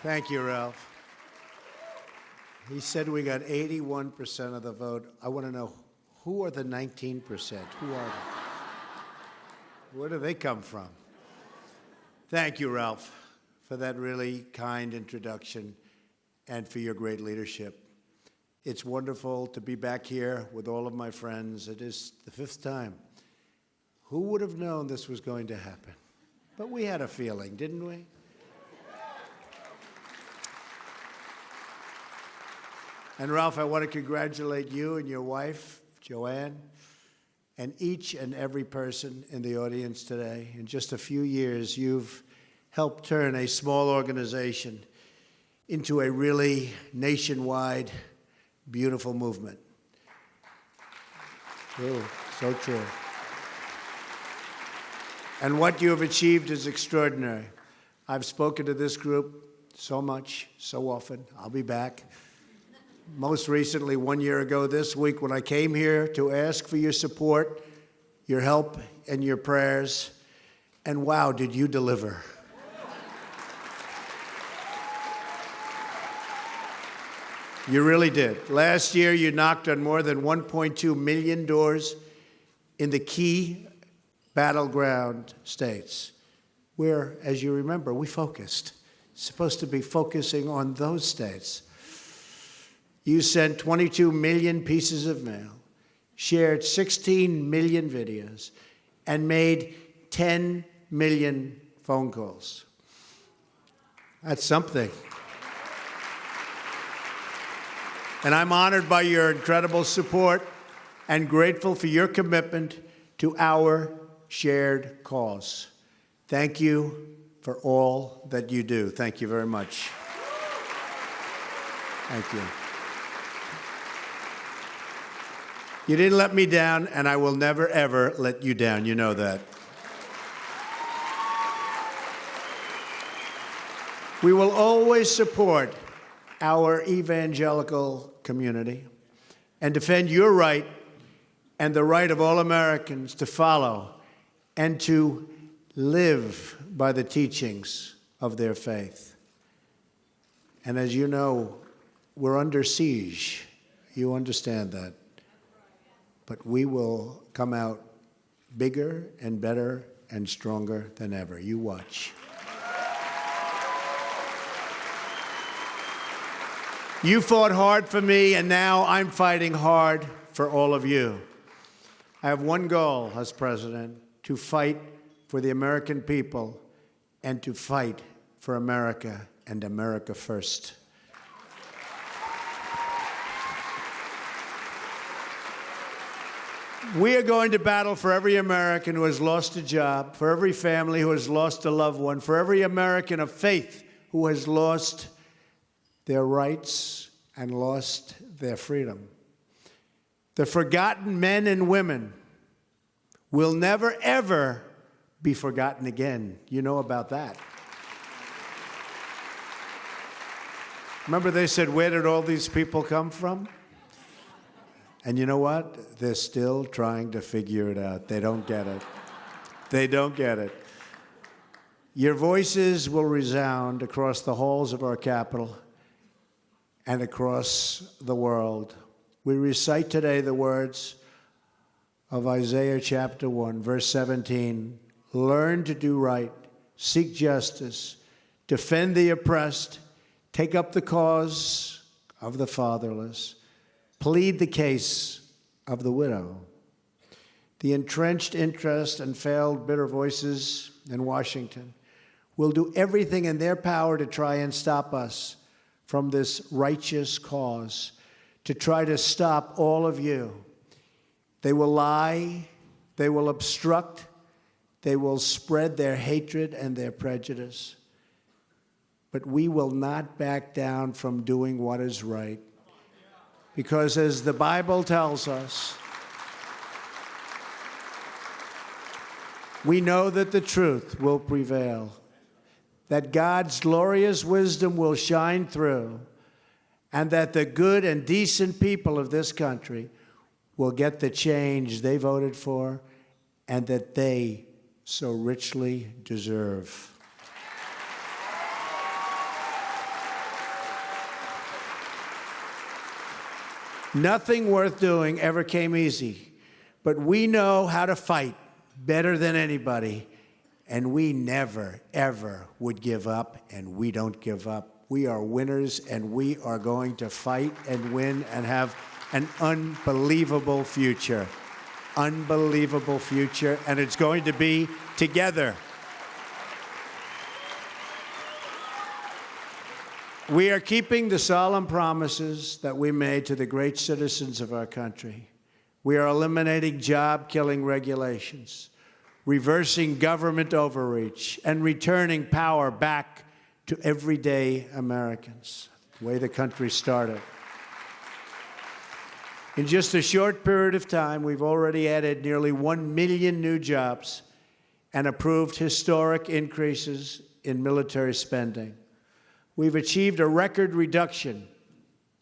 Thank you, Ralph. He said we got 81% of the vote. I want to know, who are the 19%? Who are they? Where do they come from? Thank you, Ralph, for that really kind introduction and for your great leadership. It's wonderful to be back here with all of my friends. It is the 5th time. Who would have known this was going to happen? But we had a feeling, didn't we? And Ralph, I want to congratulate you and your wife, Joanne, and each and every person in the audience today. In just a few years, you've helped turn a small organization into a really nationwide, beautiful movement. True, so true. And what you have achieved is extraordinary. I've spoken to this group so much, so often. I'll be back. Most recently, 1 year ago this week, when I came here to ask for your support, your help, and your prayers. And wow, did you deliver. You really did. Last year, you knocked on more than 1.2 million doors in the key battleground states, where, as you remember, we focused. Supposed to be focusing on those states. You sent 22 million pieces of mail, shared 16 million videos, and made 10 million phone calls. That's something. And I'm honored by your incredible support and grateful for your commitment to our shared cause. Thank you for all that you do. Thank you very much. Thank you. You didn't let me down, and I will never, ever let you down. You know that. We will always support our evangelical community and defend your right and the right of all Americans to follow and to live by the teachings of their faith. And as you know, we're under siege. You understand that. But we will come out bigger and better and stronger than ever. You watch. You fought hard for me, and now I'm fighting hard for all of you. I have one goal as president, to fight for the American people and to fight for America and America first. We are going to battle for every American who has lost a job, for every family who has lost a loved one, for every American of faith who has lost their rights and lost their freedom. The forgotten men and women will never, ever be forgotten again. You know about that. Remember they said, where did all these people come from? And you know what? They're still trying to figure it out. They don't get it. They don't get it. Your voices will resound across the halls of our Capitol and across the world. We recite today the words of Isaiah chapter 1, verse 17. Learn to do right, seek justice, defend the oppressed, take up the cause of the fatherless, plead the case of the widow. The entrenched interest and failed bitter voices in Washington will do everything in their power to try and stop us from this righteous cause, to try to stop all of you. They will lie, they will obstruct, they will spread their hatred and their prejudice. But we will not back down from doing what is right. Because as the Bible tells us, we know that the truth will prevail, that God's glorious wisdom will shine through, and that the good and decent people of this country will get the change they voted for and that they so richly deserve. Nothing worth doing ever came easy, but we know how to fight better than anybody, and we never, ever would give up, and we don't give up. We are winners, and we are going to fight and win and have an unbelievable future. Unbelievable future, and it's going to be together. We are keeping the solemn promises that we made to the great citizens of our country. We are eliminating job-killing regulations, reversing government overreach, and returning power back to everyday Americans, the way the country started. In just a short period of time, we've already added nearly 1 million new jobs and approved historic increases in military spending. We've achieved a record reduction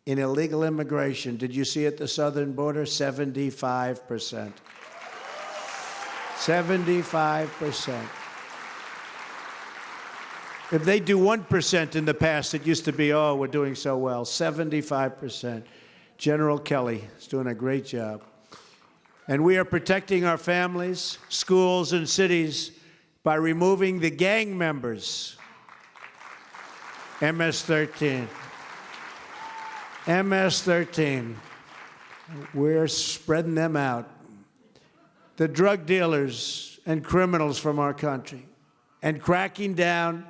in illegal immigration. Did you see at the southern border? 75%. 75%. If they do 1% in the past, it used to be, oh, we're doing so well. 75%. General Kelly is doing a great job. And we are protecting our families, schools, and cities by removing the gang members. MS-13. MS-13. We're spreading them out. The drug dealers and criminals from our country, and cracking down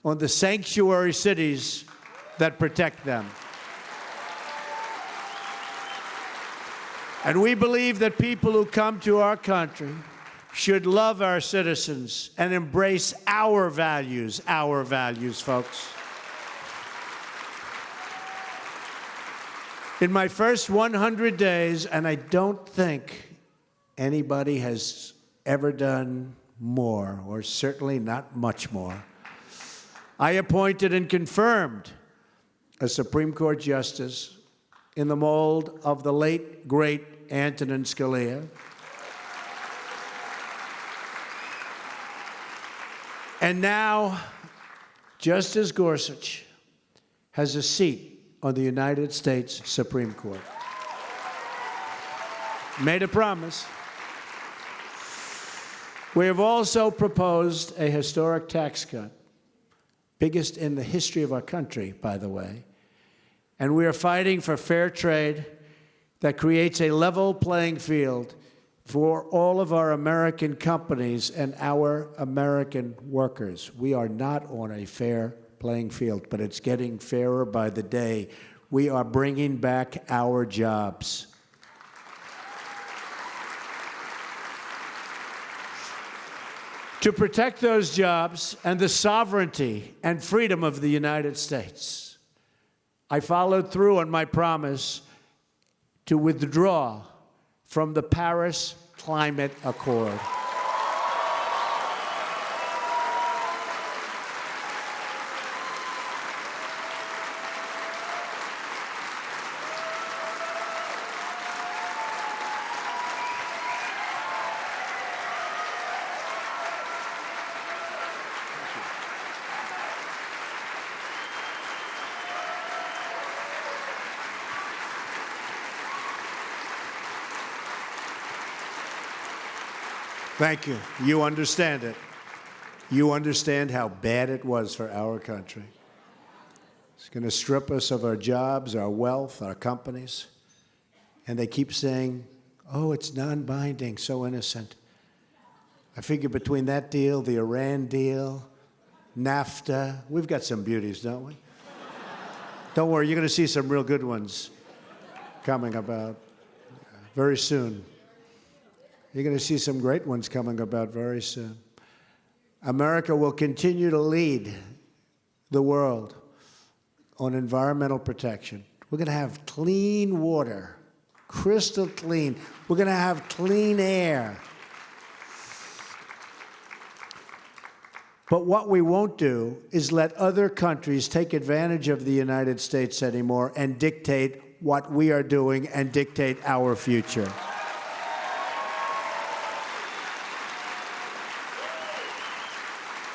on the sanctuary cities that protect them. And we believe that people who come to our country should love our citizens and embrace our values, folks. In my first 100 days, and I don't think anybody has ever done more, or certainly not much more, I appointed and confirmed a Supreme Court justice in the mold of the late, great Antonin Scalia. And now, Justice Gorsuch has a seat on the United States Supreme Court. Made a promise. We have also proposed a historic tax cut, biggest in the history of our country, by the way. And we are fighting for fair trade that creates a level playing field for all of our American companies and our American workers. We are not on a fair playing field, but it's getting fairer by the day. We are bringing back our jobs. To protect those jobs and the sovereignty and freedom of the United States, I followed through on my promise to withdraw from the Paris Climate Accord. Thank you. You understand it. You understand how bad it was for our country. It's going to strip us of our jobs, our wealth, our companies. And they keep saying, oh, it's non-binding, so innocent. I figure between that deal, the Iran deal, NAFTA, we've got some beauties, don't we? Don't worry, you're going to see some real good ones coming about very soon. You're going to see some great ones coming about very soon. America will continue to lead the world on environmental protection. We're going to have clean water, crystal clean. We're going to have clean air. But what we won't do is let other countries take advantage of the United States anymore and dictate what we are doing and dictate our future.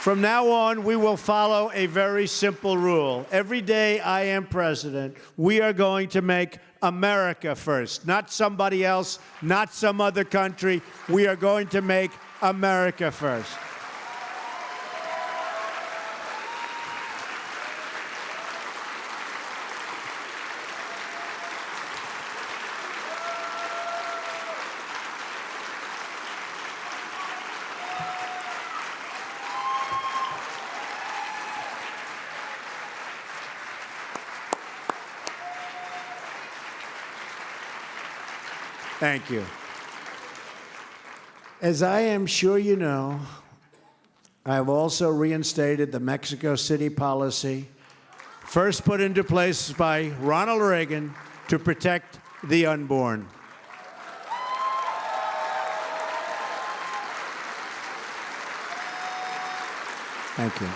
From now on, we will follow a very simple rule. Every day I am president, we are going to make America first. Not somebody else, not some other country. We are going to make America first. Thank you. As I am sure you know, I have also reinstated the Mexico City policy, first put into place by Ronald Reagan to protect the unborn. Thank you.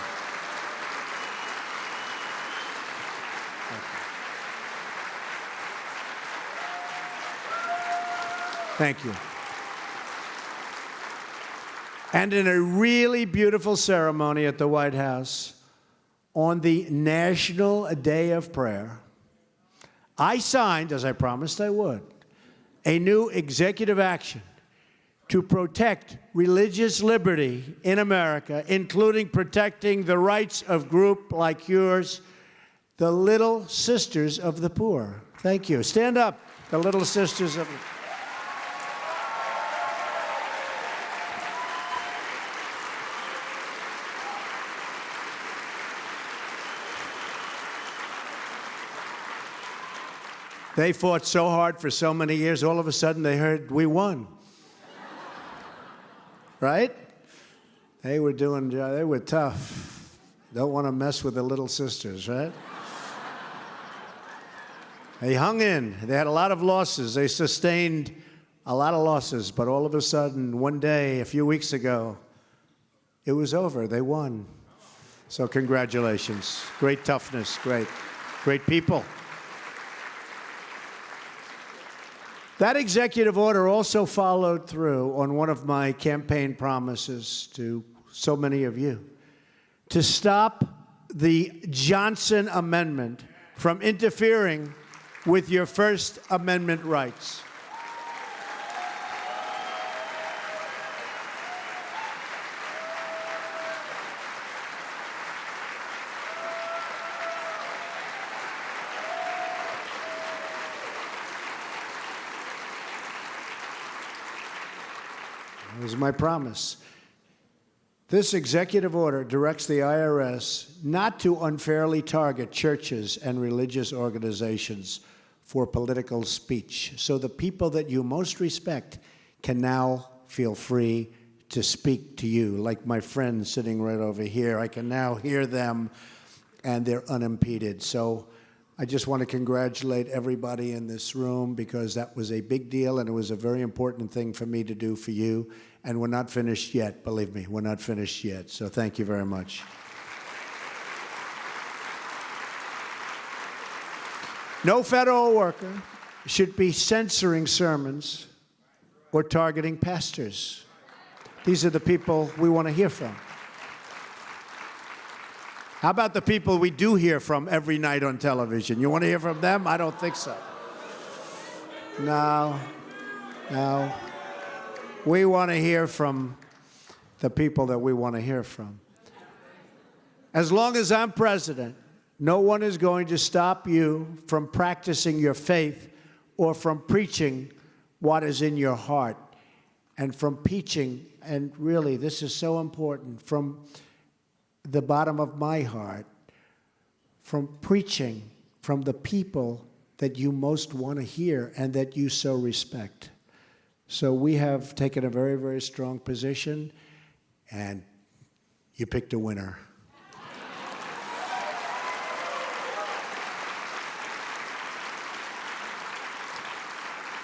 Thank you. And in a really beautiful ceremony at the White House, on the National Day of Prayer, I signed, as I promised I would, a new executive action to protect religious liberty in America, including protecting the rights of groups like yours, the Little Sisters of the Poor. Thank you. Stand up, the Little Sisters of the Poor. They fought so hard for so many years, all of a sudden they heard, we won. Right? They were tough. Don't want to mess with the Little Sisters, right? They hung in. They had a lot of losses. They sustained a lot of losses, but all of a sudden, one day, a few weeks ago, it was over. They won. So congratulations. Great toughness. Great people. That executive order also followed through on one of my campaign promises to so many of you, to stop the Johnson Amendment from interfering with your First Amendment rights. It was my promise. This executive order directs the IRS not to unfairly target churches and religious organizations for political speech. So the people that you most respect can now feel free to speak to you. Like my friend sitting right over here, I can now hear them and they're unimpeded. So I just want to congratulate everybody in this room because that was a big deal and it was a very important thing for me to do for you. And we're not finished yet, believe me, we're not finished yet. So thank you very much. No federal worker should be censoring sermons or targeting pastors. These are the people we want to hear from. How about the people we do hear from every night on television? You want to hear from them? I don't think so. No. We want to hear from the people that we want to hear from. As long as I'm president, no one is going to stop you from practicing your faith or from preaching what is in your heart and from preaching, and really, this is so important, from the bottom of my heart, from preaching from the people that you most want to hear and that you so respect. So we have taken a very, very strong position, and you picked a winner.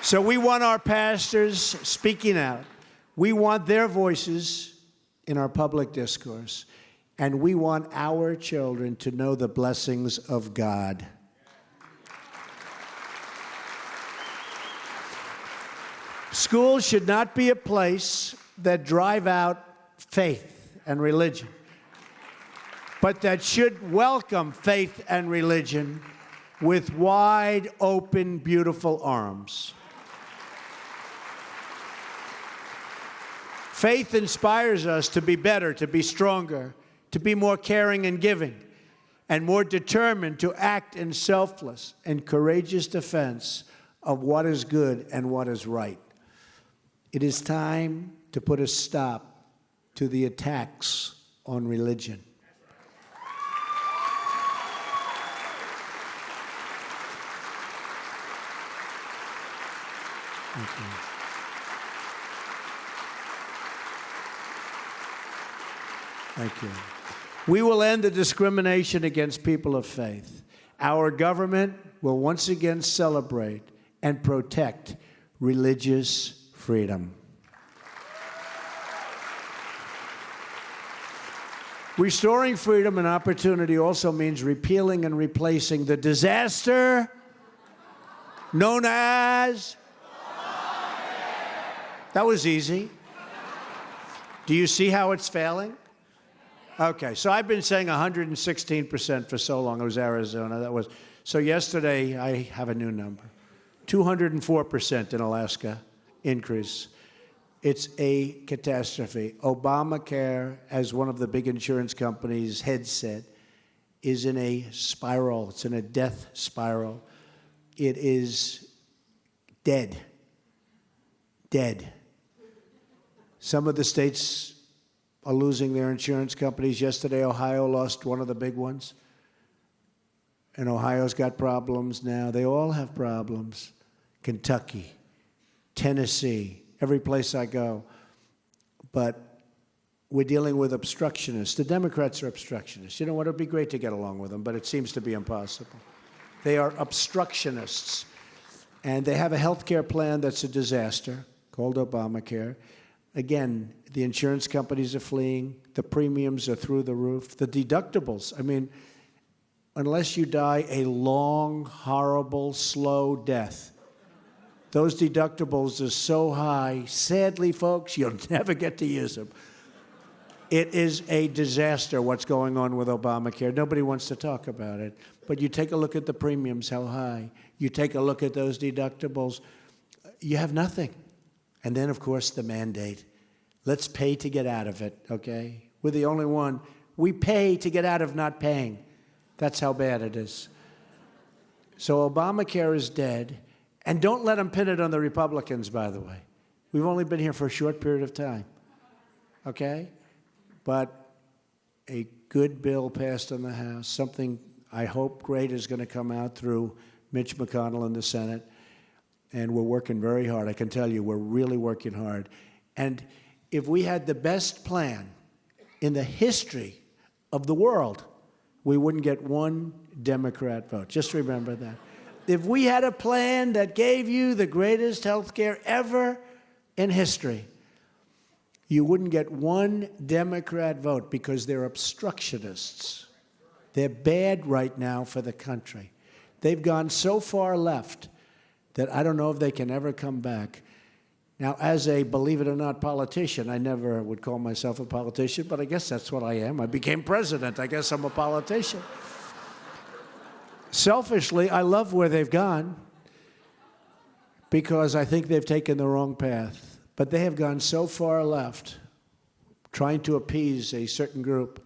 So we want our pastors speaking out. We want their voices in our public discourse. And we want our children to know the blessings of God. Schools should not be a place that drive out faith and religion. but that should welcome faith and religion with wide open, beautiful arms. Faith inspires us to be better, to be stronger, to be more caring and giving, and more determined to act in selfless and courageous defense of what is good and what is right. It is time to put a stop to the attacks on religion. Thank you. Thank you. We will end the discrimination against people of faith. Our government will once again celebrate and protect religious freedom. Restoring freedom and opportunity also means repealing and replacing the disaster known as... That was easy. Do you see how it's failing? Okay, so I've been saying 116% for so long. It was Arizona. So yesterday, I have a new number. 204% in Alaska increase. It's a catastrophe. Obamacare, as one of the big insurance companies' head said, is in a spiral. It's in a death spiral. It is dead. Dead. Some of the states are losing their insurance companies. Yesterday, Ohio lost one of the big ones. And Ohio's got problems now. They all have problems. Kentucky, Tennessee, every place I go. But we're dealing with obstructionists. The Democrats are obstructionists. You know what? It would be great to get along with them, but it seems to be impossible. They are obstructionists. And they have a health care plan that's a disaster called Obamacare. Again, the insurance companies are fleeing. The premiums are through the roof. The deductibles, I mean, unless you die a long, horrible, slow death, those deductibles are so high, sadly, folks, you'll never get to use them. It is a disaster what's going on with Obamacare. Nobody wants to talk about it. But you take a look at the premiums, how high. You take a look at those deductibles, you have nothing. And then, of course, the mandate. Let's pay to get out of it, okay? We're the only one. We pay to get out of not paying. That's how bad it is. So Obamacare is dead. And don't let them pin it on the Republicans, by the way. We've only been here for a short period of time, okay? But a good bill passed in the House, something I hope great is going to come out through Mitch McConnell in the Senate. And we're working very hard. I can tell you, we're really working hard. And if we had the best plan in the history of the world, we wouldn't get one Democrat vote. Just remember that. If we had a plan that gave you the greatest health care ever in history, you wouldn't get one Democrat vote because they're obstructionists. They're bad right now for the country. They've gone so far left that I don't know if they can ever come back. Now, as a, believe it or not, politician, I never would call myself a politician, but I guess that's what I am. I became president. I guess I'm a politician. Selfishly, I love where they've gone because I think they've taken the wrong path. But they have gone so far left, trying to appease a certain group,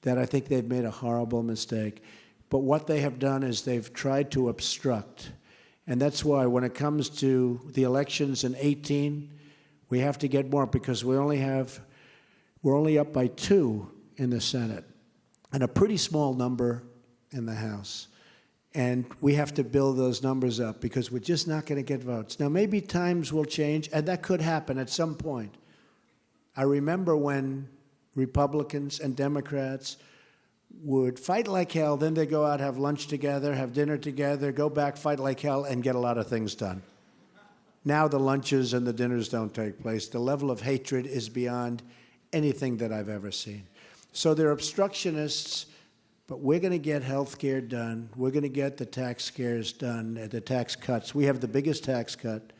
that I think they've made a horrible mistake. But what they have done is they've tried to obstruct. And that's why when it comes to the elections in 2018, we have to get more because we're only up by 2 in the Senate and a pretty small number in the House. And we have to build those numbers up because we're just not going to get votes. Now, maybe times will change, and that could happen at some point. I remember when Republicans and Democrats would fight like hell, then they go out, have lunch together, have dinner together, go back, fight like hell, and get a lot of things done. Now the lunches and the dinners don't take place. The level of hatred is beyond anything that I've ever seen. So they're obstructionists, but we're going to get health care done. We're going to get the tax scares done, the tax cuts. We have the biggest tax cut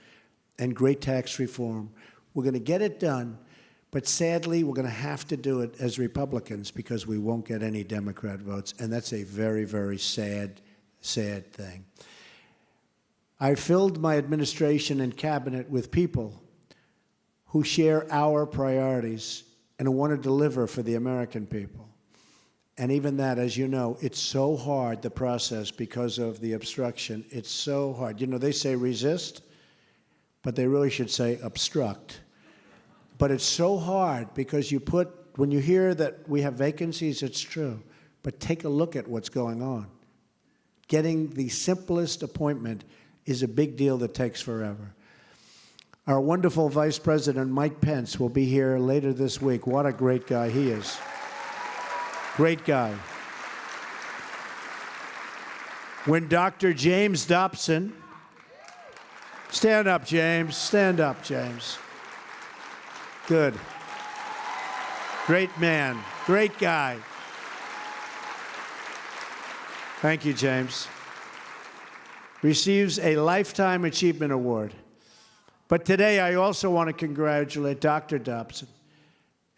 and great tax reform. We're going to get it done, But sadly, we're going to have to do it as Republicans because we won't get any Democrat votes, and that's a very, very sad, sad thing. I filled my administration and cabinet with people who share our priorities and who want to deliver for the American people. And even that, as you know, it's so hard, the process, because of the obstruction. It's so hard. You know, they say resist, but they really should say obstruct. But it's so hard because when you hear that we have vacancies, it's true. But take a look at what's going on. Getting the simplest appointment is a big deal that takes forever. Our wonderful Vice President, Mike Pence, will be here later this week. What a great guy he is. Great guy. When Dr. James Dobson, stand up, James. Stand up, James. Good. Great man. Great guy. Thank you, James. Receives a Lifetime Achievement Award. But today, I also want to congratulate Dr. Dobson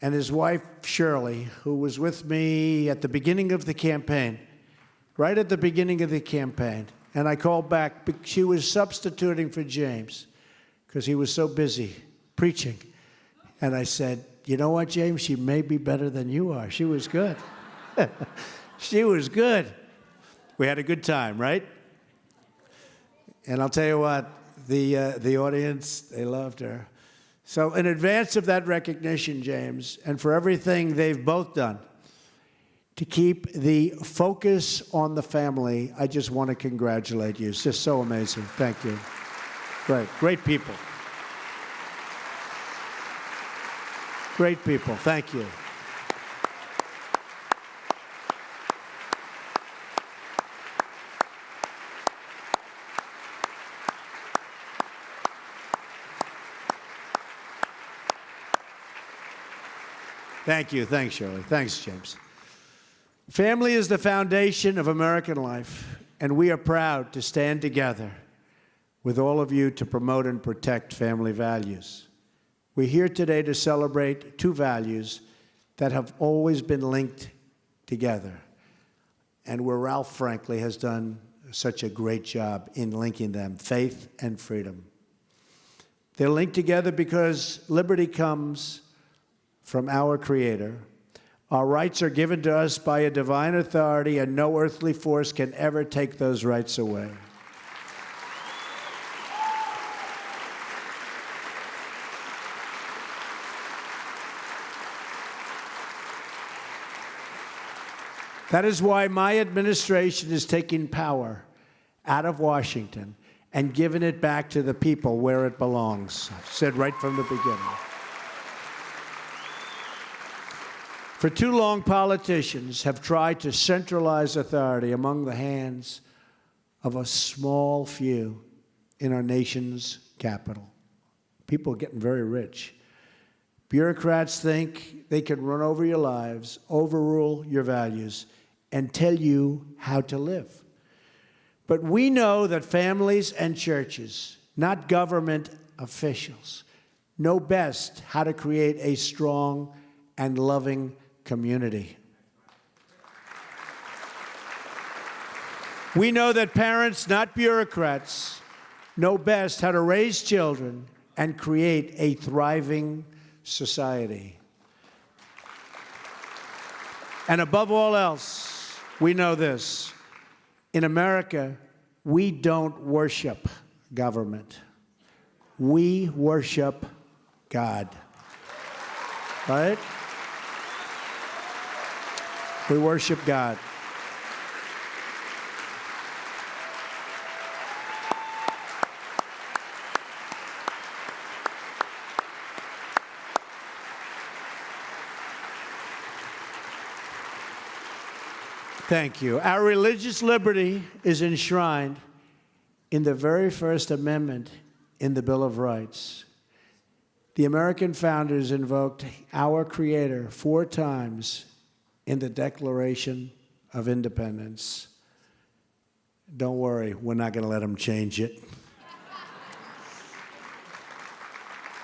and his wife, Shirley, who was with me at the beginning of the campaign, right at the beginning of the campaign. And I called back. She was substituting for James because he was so busy preaching. And I said, you know what, James? She may be better than you are. She was good. She was good. We had a good time, right? And I'll tell you what, the audience, they loved her. So in advance of that recognition, James, and for everything they've both done to keep the focus on the family, I just want to congratulate you. It's just so amazing. Thank you. Great. Great people. Great people. Thank you. Thank you. Thanks, Shirley. Thanks, James. Family is the foundation of American life, and we are proud to stand together with all of you to promote and protect family values. We're here today to celebrate two values that have always been linked together, and where Ralph, frankly, has done such a great job in linking them, faith and freedom. They're linked together because liberty comes from our Creator. Our rights are given to us by a divine authority, and no earthly force can ever take those rights away. That is why my administration is taking power out of Washington and giving it back to the people where it belongs. I've said right from the beginning. For too long, politicians have tried to centralize authority among the hands of a small few in our nation's capital. People are getting very rich. Bureaucrats think they can run over your lives, overrule your values, and tell you how to live. But we know that families and churches, not government officials, know best how to create a strong and loving community. We know that parents, not bureaucrats, know best how to raise children and create a thriving society. And above all else, we know this. In America, we don't worship government. We worship God. Right? We worship God. Thank you. Our religious liberty is enshrined in the very first amendment in the Bill of Rights. The American founders invoked our Creator 4 times in the Declaration of Independence. Don't worry, we're not going to let them change it.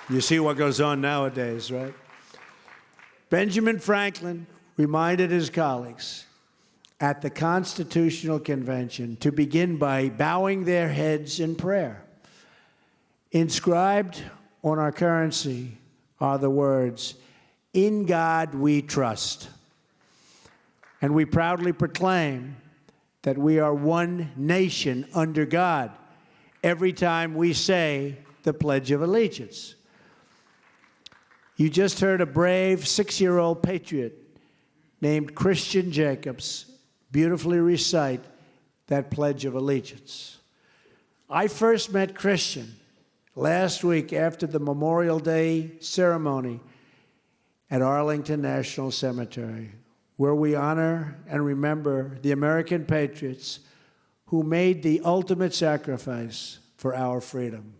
You see what goes on nowadays, right? Benjamin Franklin reminded his colleagues at the Constitutional Convention to begin by bowing their heads in prayer. Inscribed on our currency are the words, "In God we trust." And we proudly proclaim that we are one nation under God every time we say the Pledge of Allegiance. You just heard a brave 6-year-old patriot named Christian Jacobs beautifully recite that Pledge of Allegiance. I first met Christian last week after the Memorial Day ceremony at Arlington National Cemetery, where we honor and remember the American patriots who made the ultimate sacrifice for our freedom.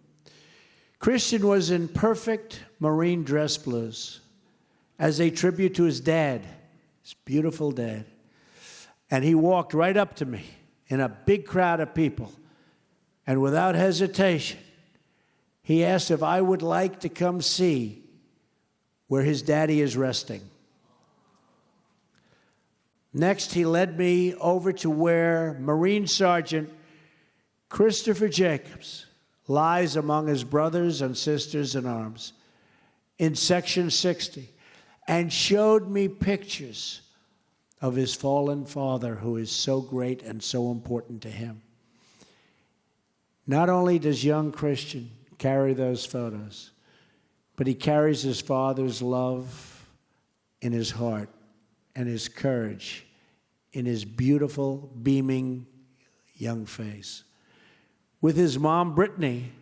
Christian was in perfect Marine dress blues as a tribute to his dad, his beautiful dad. And he walked right up to me in a big crowd of people, and without hesitation, he asked if I would like to come see where his daddy is resting. Next, he led me over to where Marine Sergeant Christopher Jacobs lies among his brothers and sisters in arms in Section 60, and showed me pictures of his fallen father, who is so great and so important to him. Not only does young Christian carry those photos, but he carries his father's love in his heart and his courage in his beautiful, beaming young face. With his mom, Brittany,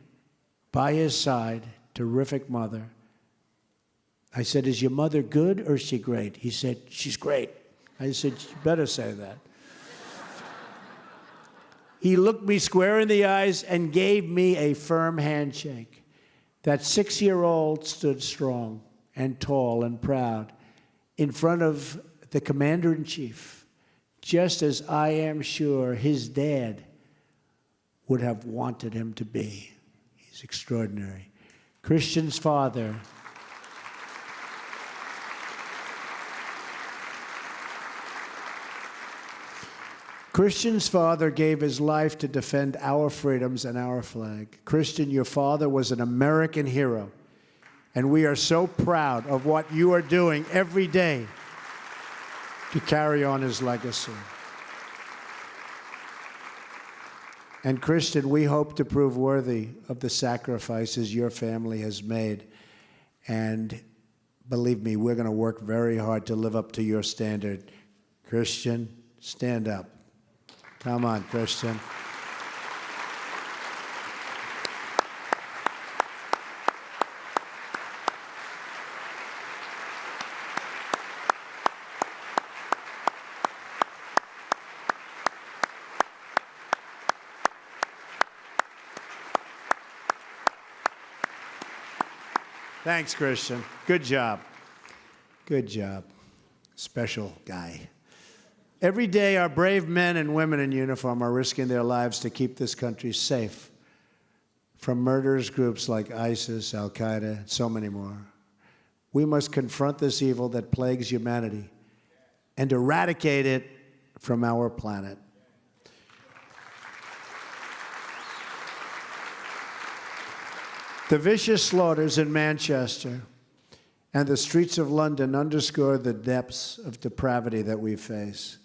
by his side, terrific mother. I said, "Is your mother good or is she great?" He said, "She's great." I said, "You better say that." He looked me square in the eyes and gave me a firm handshake. That 6-year-old stood strong and tall and proud in front of the commander-in-chief, just as I am sure his dad would have wanted him to be. He's extraordinary. Christian's father. Christian's father gave his life to defend our freedoms and our flag. Christian, your father was an American hero, and we are so proud of what you are doing every day to carry on his legacy. And Christian, we hope to prove worthy of the sacrifices your family has made. And believe me, we're going to work very hard to live up to your standard. Christian, stand up. Come on, Christian. Thanks, Christian. Good job. Good job. Special guy. Every day, our brave men and women in uniform are risking their lives to keep this country safe from murderous groups like ISIS, Al-Qaeda, and so many more. We must confront this evil that plagues humanity and eradicate it from our planet. The vicious slaughters in Manchester and the streets of London underscore the depths of depravity that we face.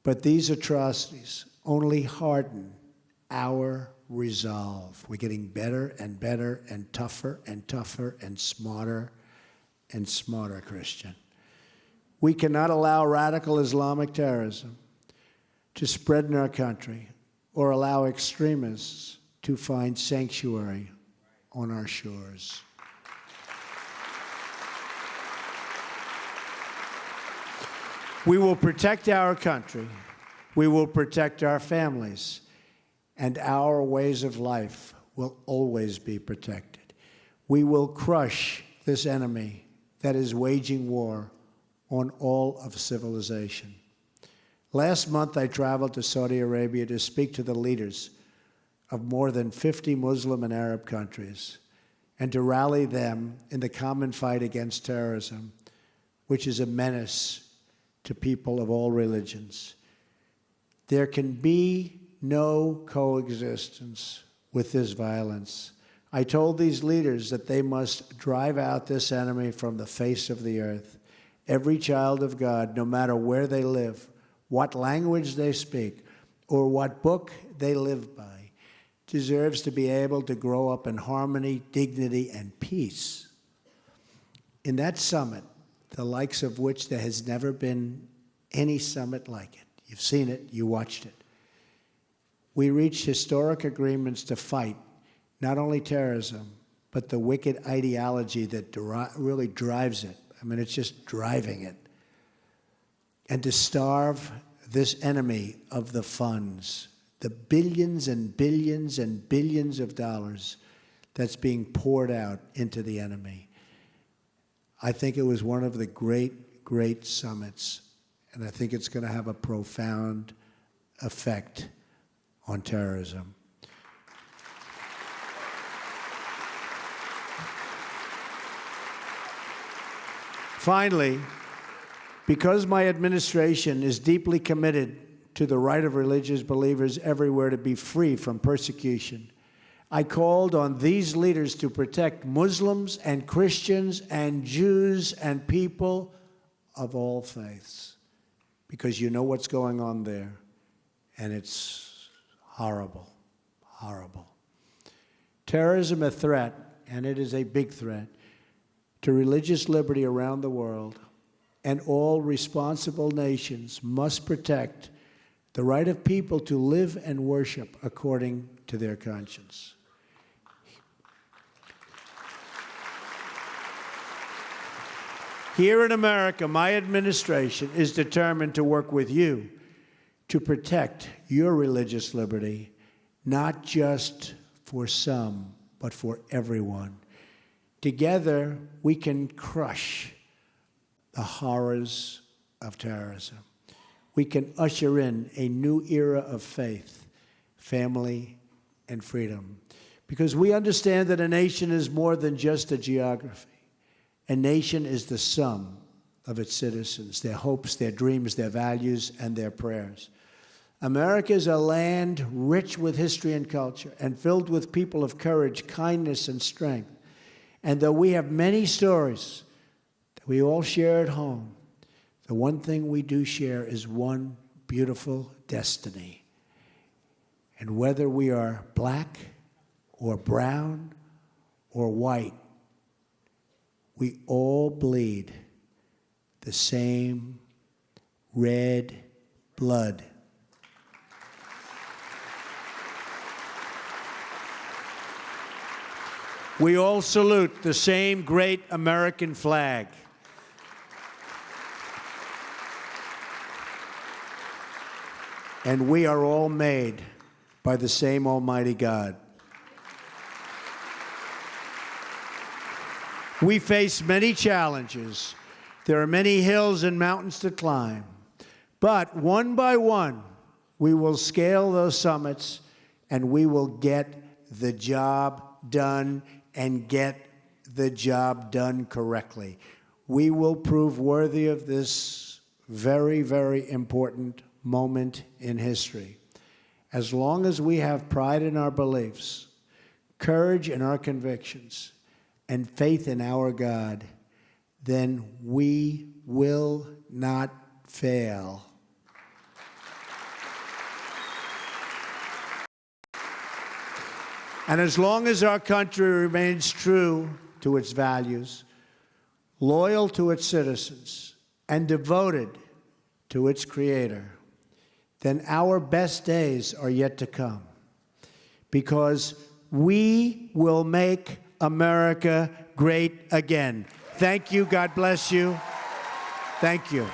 But these atrocities only harden our resolve. We're getting better and better and tougher and smarter and smarter, Christian. We cannot allow radical Islamic terrorism to spread in our country or allow extremists to find sanctuary on our shores. We will protect our country, we will protect our families, and our ways of life will always be protected. We will crush this enemy that is waging war on all of civilization. Last month, I traveled to Saudi Arabia to speak to the leaders of more than 50 Muslim and Arab countries and to rally them in the common fight against terrorism which is a menace to people of all religions. There can be no coexistence with this violence. I told these leaders that they must drive out this enemy from the face of the earth. Every child of God, no matter where they live, what language they speak, or what book they live by, deserves to be able to grow up in harmony, dignity, and peace. In that summit, the likes of which there has never been any summit like it. You've seen it, you watched it. We reached historic agreements to fight not only terrorism, but the wicked ideology that really drives it. I mean, it's just driving it. And to starve this enemy of the funds, the billions and billions and billions of dollars that's being poured out into the enemy. I think it was one of the great, great summits, and I think it's going to have a profound effect on terrorism. Finally, because my administration is deeply committed to the right of religious believers everywhere to be free from persecution, I called on these leaders to protect Muslims and Christians and Jews and people of all faiths, because you know what's going on there, and it's horrible, horrible. Terrorism is a threat, and it is a big threat, to religious liberty around the world, and all responsible nations must protect the right of people to live and worship according to their conscience. Here in America, my administration is determined to work with you to protect your religious liberty, not just for some, but for everyone. Together, we can crush the horrors of terrorism. We can usher in a new era of faith, family, and freedom. Because we understand that a nation is more than just a geography. A nation is the sum of its citizens, their hopes, their dreams, their values, and their prayers. America is a land rich with history and culture and filled with people of courage, kindness, and strength. And though we have many stories that we all share at home, the one thing we do share is one beautiful destiny. And whether we are black or brown or white, we all bleed the same red blood. We all salute the same great American flag. And we are all made by the same Almighty God. We face many challenges. There are many hills and mountains to climb. But one by one, we will scale those summits and we will get the job done and get the job done correctly. We will prove worthy of this very, very important moment in history. As long as we have pride in our beliefs, courage in our convictions, and faith in our God, then we will not fail. And as long as our country remains true to its values, loyal to its citizens, and devoted to its Creator, then our best days are yet to come. Because we will make America great again. Thank you. God bless you. Thank you.